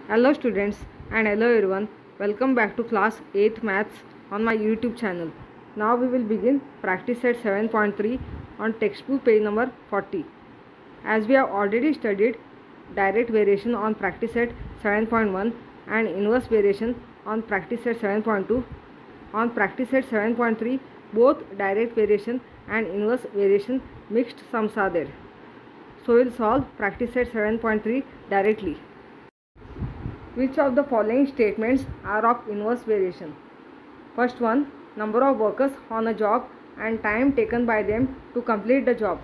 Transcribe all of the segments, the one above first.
Hello students and hello everyone. Welcome back to class 8th maths on my YouTube channel. Now we will begin practice set 7.3 on textbook page number 40. As we have already studied direct variation on practice set 7.1 and inverse variation on practice set 7.2, on practice set 7.3 both direct variation and inverse variation mixed sums are there. So we will solve practice set 7.3 directly. Which of the following statements are of inverse variation? First one, number of workers on a job and time taken by them to complete the job.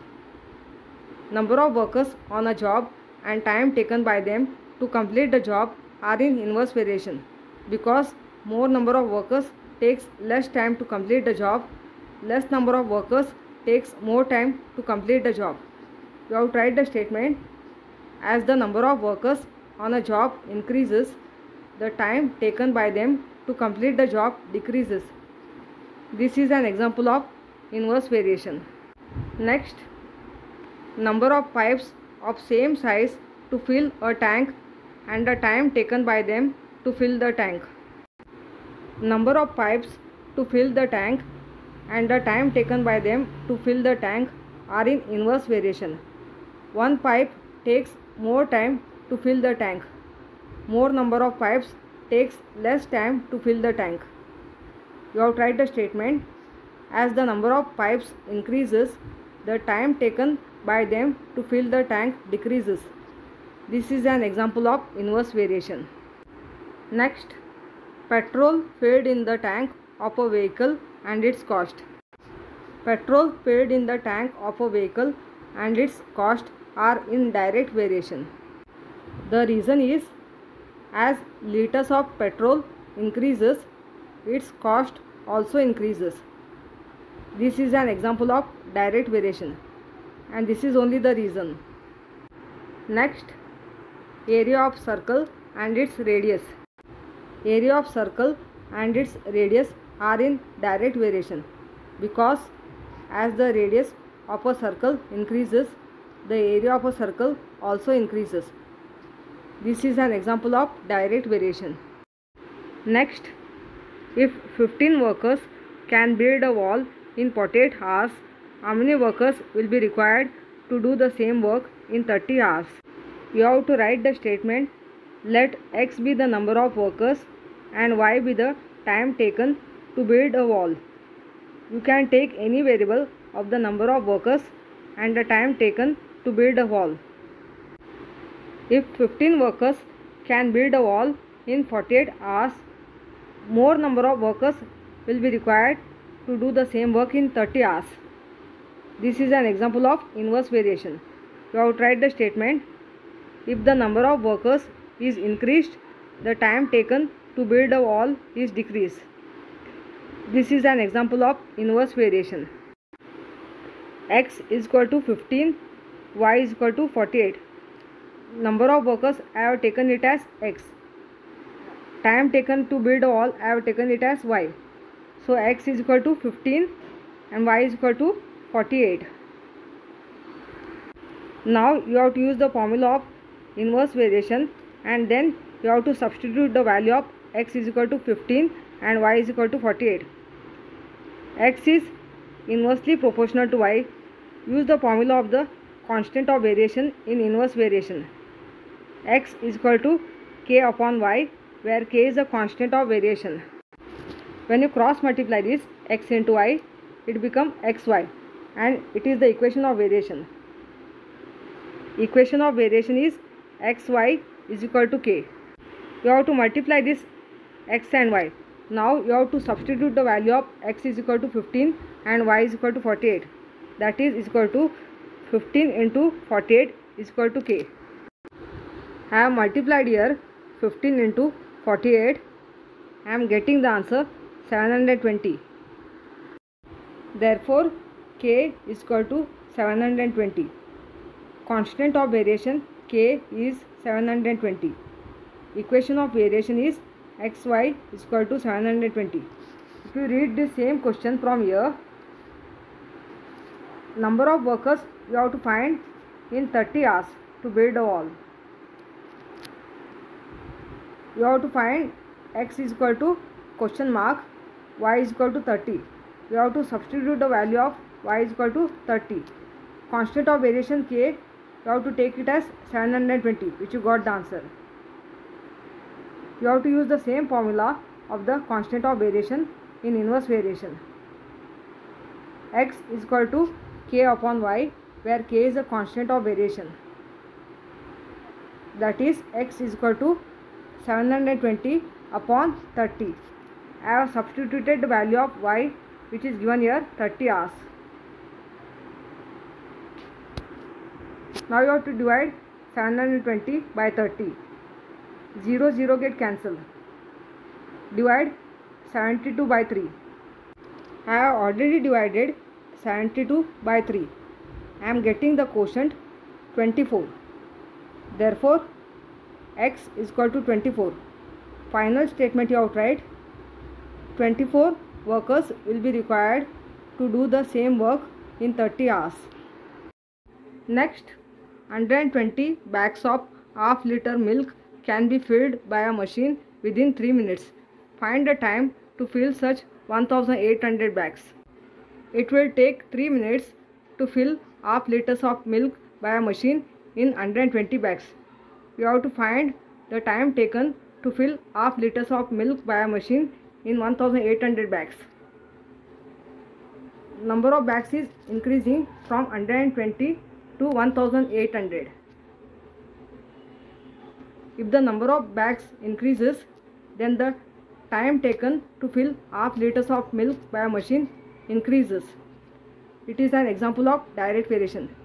Number of workers on a job and time taken by them to complete the job are in inverse variation because more number of workers takes less time to complete the job, less number of workers takes more time to complete the job. You have tried the statement. As the number of workers on a job increases, the time taken by them to complete the job decreases. This is an example of inverse variation. Next, number of pipes of same size to fill a tank and the time taken by them to fill the tank. Number of pipes to fill the tank and the time taken by them to fill the tank are in inverse variation. One pipe takes more time to fill the tank. More number of pipes takes less time to fill the tank. You have tried the statement. As the number of pipes increases, the time taken by them to fill the tank decreases. This is an example of inverse variation. Next, petrol filled in the tank of a vehicle and its cost. Petrol filled in the tank of a vehicle and its cost are in direct variation. The reason is, as liters of petrol increases, its cost also increases. This is an example of direct variation and this is only the reason. Next, area of circle and its radius. Area of circle and its radius are in direct variation because as the radius of a circle increases, the area of a circle also increases. This is an example of direct variation. Next, if 15 workers can build a wall in 48 hours, how many workers will be required to do the same work in 30 hours? You have to write the statement. Let x be the number of workers and y be the time taken to build a wall. You can take any variable of the number of workers and the time taken to build a wall. If 15 workers can build a wall in 48 hours, more number of workers will be required to do the same work in 30 hours. This is an example of inverse variation. You have tried the statement. If the number of workers is increased, the time taken to build a wall is decreased. This is an example of inverse variation. X is equal to 15, y is equal to 48. Number of workers, I have taken it as x. Time taken to build a wall, I have taken it as y. So x is equal to 15 and y is equal to 48. Now you have to use the formula of inverse variation and then you have to substitute the value of x is equal to 15 and y is equal to 48. X is inversely proportional to y. Use the formula of the constant of variation in inverse variation. X is equal to k upon y, where k is the constant of variation. When you cross multiply this x into y, it becomes xy and it is the equation of variation. Equation of variation is xy is equal to k. You have to multiply this x and y. Now you have to substitute the value of x is equal to 15 and y is equal to 48. That is equal to 15 into 48 is equal to k. I have multiplied here 15 into 48. I am getting the answer 720. Therefore, k is equal to 720. Constant of variation k is 720. Equation of variation is xy is equal to 720. If you read the same question from here, number of workers you have to find in 30 hours to build a wall. You have to find x is equal to question mark, y is equal to 30. You have to substitute the value of y is equal to 30. Constant of variation k, you have to take it as 720, which you got the answer. You have to use the same formula of the constant of variation in inverse variation. X is equal to k upon y, where k is a constant of variation. That is, x is equal to 720 upon 30. I have substituted the value of y, which is given here, 30 hours. Now you have to divide 720 by 30. 0 0 get cancelled. Divide 72 by 3. I have already divided 72 by 3. I am getting the quotient 24. Therefore, x is equal to 24. Final statement you have to write. 24 workers will be required to do the same work in 30 hours. Next, 120 bags of half liter milk can be filled by a machine within 3 minutes. Find the time to fill such 1800 bags. It will take 3 minutes to fill half liters of milk by a machine in 120 bags. You have to find the time taken to fill half liters of milk by a machine in 1800 bags. Number of bags is increasing from 120 to 1800. If the number of bags increases, then the time taken to fill half liters of milk by a machine increases. It is an example of direct variation.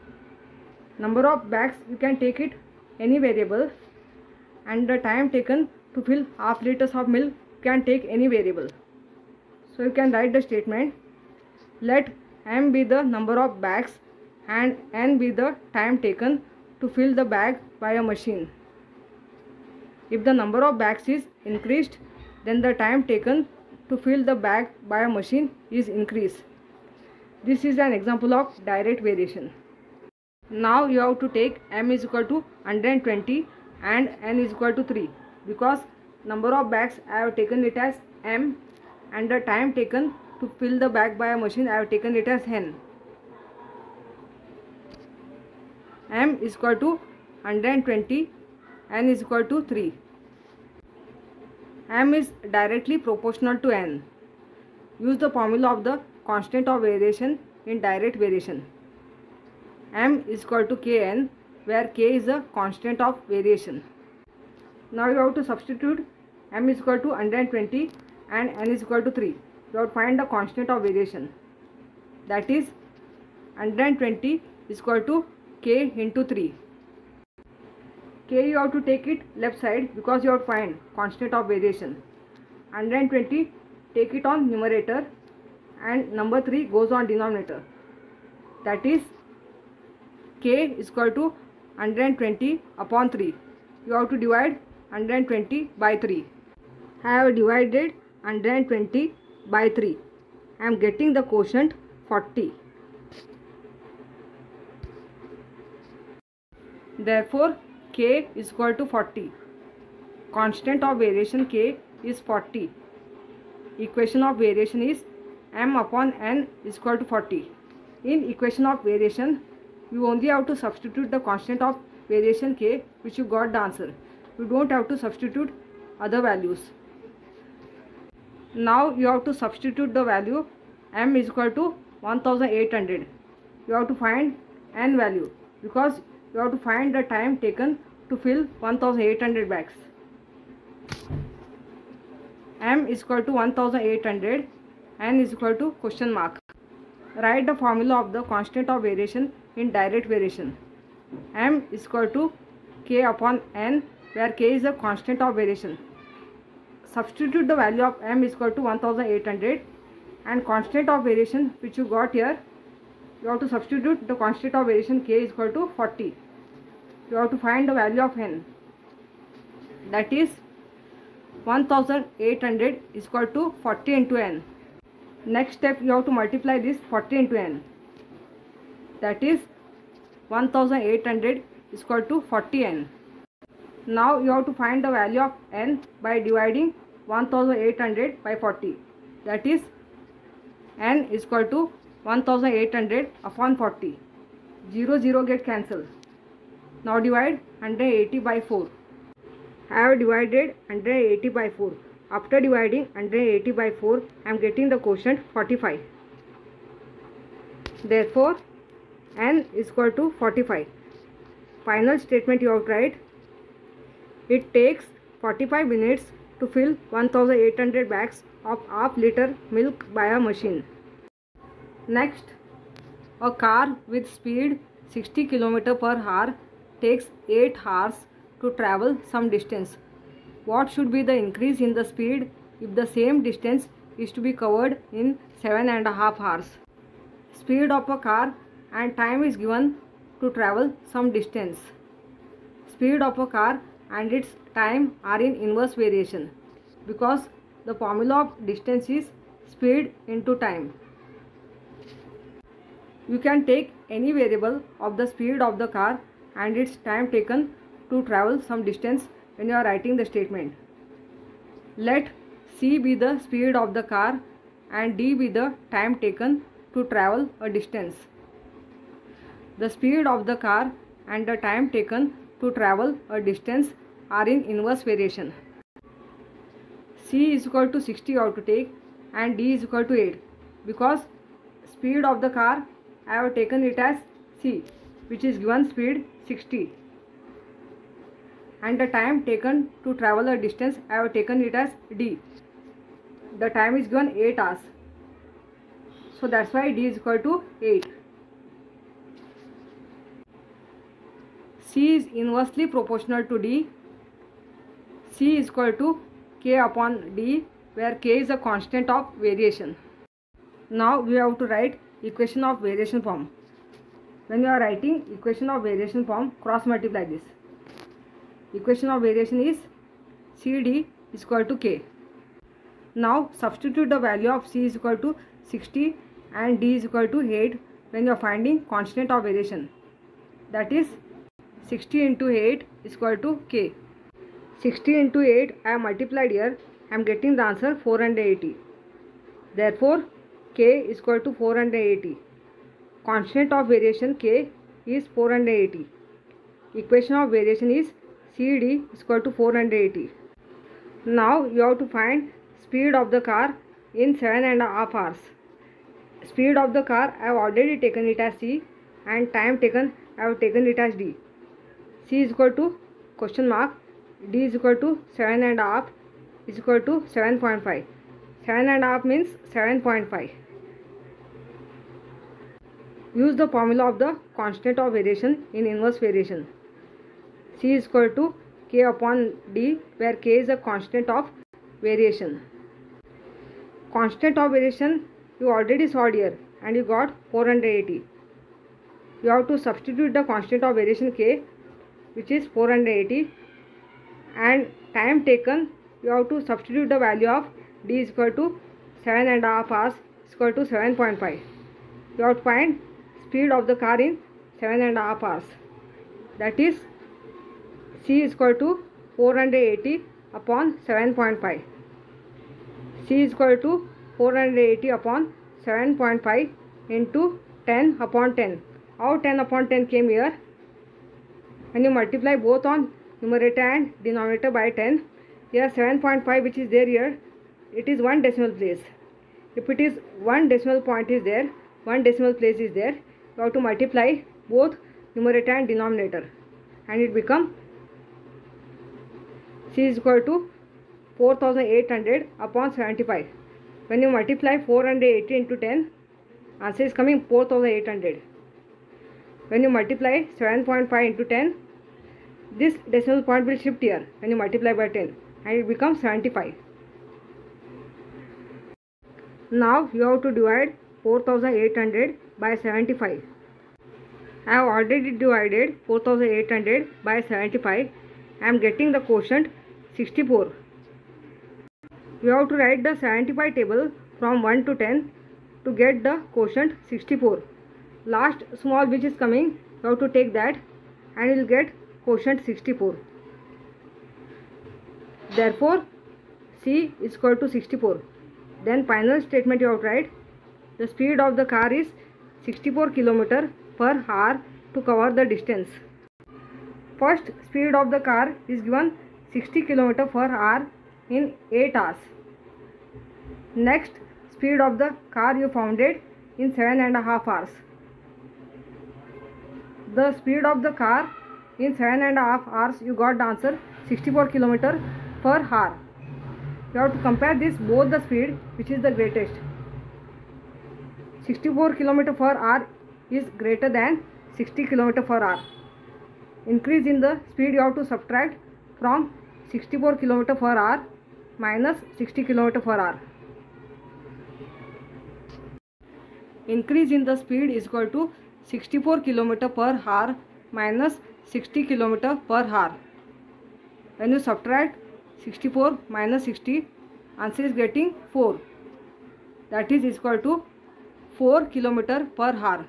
Number of bags, you can take it any variable, and the time taken to fill half liters of milk can take any variable. So you can write the statement: let m be the number of bags and n be the time taken to fill the bag by a machine. If the number of bags is increased, then the time taken to fill the bag by a machine is increased. This is an example of direct variation. Now you have to take m is equal to 120 and n is equal to 3, because number of bags I have taken it as m and the time taken to fill the bag by a machine I have taken it as n. M is equal to 120, n is equal to 3. M is directly proportional to n. Use the formula of the constant of variation in direct variation. M is equal to Kn, where K is a constant of variation. Now you have to substitute M is equal to 120 and N is equal to 3. You have to find the constant of variation. That is, 120 is equal to K into 3. K you have to take it left side because you have to find constant of variation. 120 take it on numerator and number 3 goes on denominator. That is, K is equal to 120 upon 3. You have to divide 120 by 3. I have divided 120 by 3. I am getting the quotient 40. Therefore, K is equal to 40. Constant of variation K is 40. Equation of variation is m upon n is equal to 40. In equation of variation, you only have to substitute the constant of variation K, which you got the answer. You don't have to substitute other values. Now you have to substitute the value m is equal to 1800. You have to find n value because you have to find the time taken to fill 1800 bags. M is equal to 1800, n is equal to question mark. Write the formula of the constant of variation in direct variation. M is equal to K upon n, where K is a constant of variation. Substitute the value of m is equal to 1800 and constant of variation which you got here, you have to substitute the constant of variation K is equal to 40. You have to find the value of n. That is, 1800 is equal to 40 into n. Next step, you have to multiply this 40 into n. That is, 1800 is equal to 40n. Now you have to find the value of n by dividing 1800 by 40. That is, n is equal to 1800 upon 40. 0 get cancelled. Now divide 180 by 4. I have divided 180 by 4. After dividing 180 by 4, I am getting the quotient 45. Therefore, n is equal to 45. Final statement you have to write. It takes 45 minutes to fill 1800 bags of half-liter milk by a machine. Next, a car with speed 60 km per hour takes 8 hours to travel some distance. What should be the increase in the speed if the same distance is to be covered in 7.5 hours? Speed of a car and time is given to travel some distance. Speed of a car and its time are in inverse variation because the formula of distance is speed into time. You can take any variable of the speed of the car and its time taken to travel some distance when you are writing the statement. Let c be the speed of the car and d be the time taken to travel a distance. The speed of the car and the time taken to travel a distance are in inverse variation. C is equal to 60 you have to take and D is equal to 8 because speed of the car I have taken it as C, which is given speed 60, and the time taken to travel a distance I have taken it as D. The time is given 8 hours, so that's why D is equal to 8. C is inversely proportional to D. C is equal to K upon D, where K is a constant of variation. Now we have to write equation of variation form. When you are writing equation of variation form, cross multiply this. Equation of variation is CD is equal to K. Now substitute the value of C is equal to 60 and D is equal to 8 when you are finding constant of variation. That is 60 into 8 is equal to K. 60 into 8 I have multiplied here. I am getting the answer 480. Therefore, K is equal to 480. Constant of variation K is 480. Equation of variation is CD is equal to 480. Now you have to find speed of the car in 7.5 hours. Speed of the car I have already taken it as C and time taken I have taken it as D. C is equal to question mark, D is equal to 7.5 is equal to 7.5. 7.5 means 7.5. Use the formula of the constant of variation in inverse variation. C is equal to K upon D, where K is a constant of variation. Constant of variation you already saw here and you got 480. You have to substitute the constant of variation K, which is 480, and time taken you have to substitute the value of D is equal to 7.5 hours is equal to 7.5. You have to find speed of the car in 7.5 hours. That is C is equal to 480 upon 7.5. C is equal to 480 upon 7.5 into 10 upon 10. How 10 upon 10 came here? When you multiply both on numerator and denominator by 10, here 7.5 which is there here, it is one decimal place. If it is one decimal point is there, one decimal place is there, you have to multiply both numerator and denominator and it becomes C is equal to 4800 upon 75. When you multiply 480 into 10, answer is coming 4800. When you multiply 7.5 into 10, this decimal point will shift here when you multiply by 10 and it becomes 75. Now you have to divide 4800 by 75. I have already divided 4800 by 75. I am getting the quotient 64. You have to write the 75 table from 1 to 10 to get the quotient 64. Last small which is coming, you have to take that and you will get quotient 64. Therefore, C is equal to 64. Then final statement you have to write. The speed of the car is 64 km per hour to cover the distance. First speed of the car is given 60 km per hour in 8 hours. Next speed of the car you found it in 7.5 hours. The speed of the car in 7.5 hours you got the answer 64 km per hour. You have to compare this both the speed which is the greatest. 64 km per hour is greater than 60 km per hour. Increase in the speed you have to subtract from 64 km per hour minus 60 km per hour. Increase in the speed is equal to 64 km per hour minus 60 km per hour. When you subtract 64 minus 60, answer is getting 4. That is equal to 4 km per hour.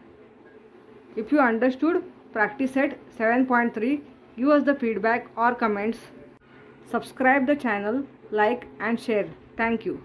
If you understood practice set 7.3, give us the feedback or comments. Subscribe the channel, like and share. Thank you.